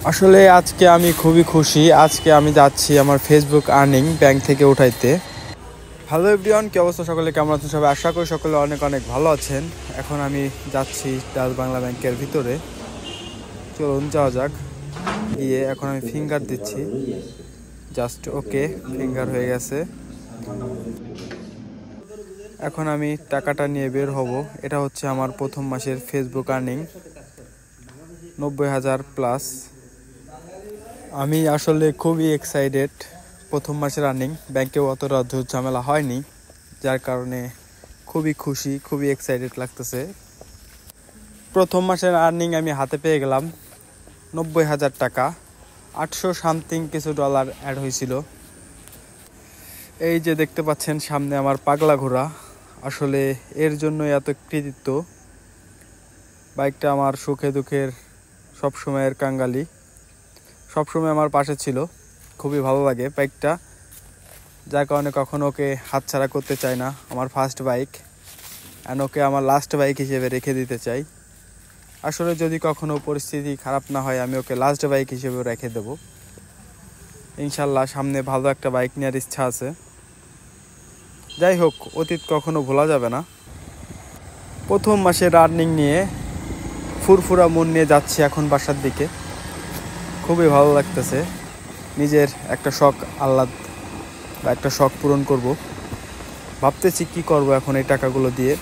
আসলে আজকে আমি খুবই খুশি। আজকে আমি যাচ্ছি আমার ফেসবুক আর্নিং ব্যাংক থেকে উঠাইতে। হ্যালো এভরিওয়ান, কি অবস্থা? সকলে কেমন আছেন? সবাই আশা করি সকলে অনেক অনেক ভালো আছেন। এখন আমি যাচ্ছি ডাচ বাংলা ব্যাংকের ভিতরে। চলুন যাওয়া যাক। গিয়ে এখন আমি ফিঙ্গার দিচ্ছি। জাস্ট ওকে, ফিঙ্গার হয়ে গেছে। এখন আমি টাকাটা নিয়ে বের হব। এটা হচ্ছে আমার প্রথম মাসের ফেসবুক আর্নিং, 90,000 প্লাস। আমি আসলে খুবই এক্সাইটেড। প্রথম মাসের আর্নিং, ব্যাংকেও অতটা ঝামেলা হয়নি, যার কারণে খুবই খুশি, খুবই এক্সাইটেড লাগতেছে। প্রথম মাসের আর্নিং আমি হাতে পেয়ে গেলাম 90,000 টাকা। 800 সামথিং কিছু ডলার অ্যাড হয়েছিল। এই যে দেখতে পাচ্ছেন সামনে আমার পাগলা ঘোড়া, আসলে এর জন্য এত কৃতিত্ব। বাইকটা আমার সুখে দুঃখের সবসময়ের কাঙ্গালি, সবসময় আমার পাশে ছিল। খুবই ভালো লাগে বাইকটা, যার কারণে কখনো ওকে হাতছাড়া করতে চাই না। আমার ফার্স্ট বাইক অ্যান্ড ওকে আমার লাস্ট বাইক হিসেবে রেখে দিতে চাই। আসলে যদি কখনো পরিস্থিতি খারাপ না হয়, আমি ওকে লাস্ট বাইক হিসেবেও রেখে দেবো ইনশাল্লাহ। সামনে ভালো একটা বাইক নেওয়ার ইচ্ছা আছে। যাই হোক, অতীত কখনো ভোলা যাবে না। প্রথম মাসের আর্নিং নিয়ে ফুরফুরা মন নিয়ে যাচ্ছি এখন বাসার দিকে। খুবই ভালো লাগতেছে। নিজের একটা শখ আহ্লাদ বা একটা শখ পূরণ করব। ভাবতেছি কি করব এখন এই টাকাগুলো দিয়ে।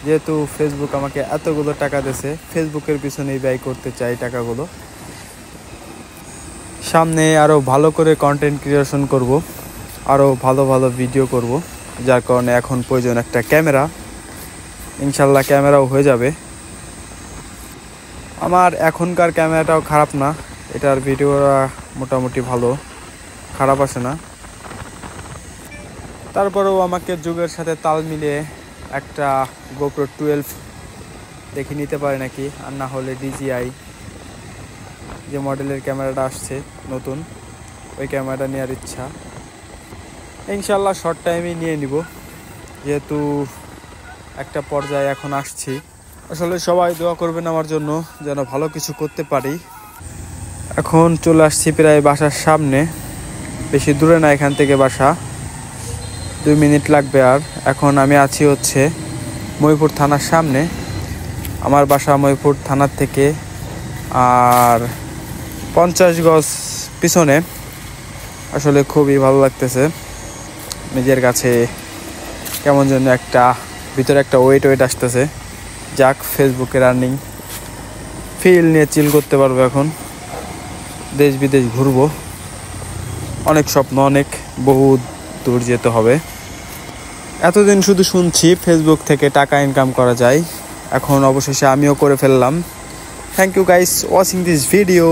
যেহেতু ফেসবুক আমাকে এতগুলো টাকা দিয়েছে, ফেসবুকের পিছনেই ব্যয় করতে চাই টাকাগুলো। সামনে আরও ভালো করে কন্টেন্ট ক্রিয়েশন করব, আরও ভালো ভালো ভিডিও করব, যার কারণে এখন প্রয়োজন একটা ক্যামেরা। ইনশাল্লাহ ক্যামেরাও হয়ে যাবে। আমার এখনকার ক্যামেরাটাও খারাপ না, এটার ভিডিওটা মোটামুটি ভালো, খারাপ আসে না। তারপরেও আমাকে যুগের সাথে তাল মিলিয়ে একটা GoPro 12 দেখে নিতে পারে নাকি, আর না হলে DJI যে মডেলের ক্যামেরাটা আসছে নতুন, ওই ক্যামেরাটা নেওয়ার ইচ্ছা। ইনশাল্লাহ শর্ট টাইমেই নিয়ে নিব, যেহেতু একটা পর্যায়ে এখন আসছি। আসলে সবাই দোয়া করবেন আমার জন্য, যেন ভালো কিছু করতে পারি। এখন চলে আসছি প্রায় বাসার সামনে, বেশি দূরে না এখান থেকে বাসা, 2 মিনিট লাগবে। আর এখন আমি আছি হচ্ছে মহিপুর থানার সামনে। আমার বাসা মহিপুর থানার থেকে আর 50 গজ পিছনে। আসলে খুবই ভালো লাগতেছে নিজের কাছে, কেমন যেন একটা ভিতরে একটা ওয়েট আসতেছে। যাক, ফেসবুকের আর্নিং ফিল নিয়ে চিল করতে পারবো এখন। দেশ বিদেশ ঘুরবো, অনেক স্বপ্ন, অনেক বহু দূর যেতে হবে। এতদিন শুধু শুনছি ফেসবুক থেকে টাকা ইনকাম করা যায়, এখন অবশেষে আমিও করে ফেললাম। Thank you guys watching this video.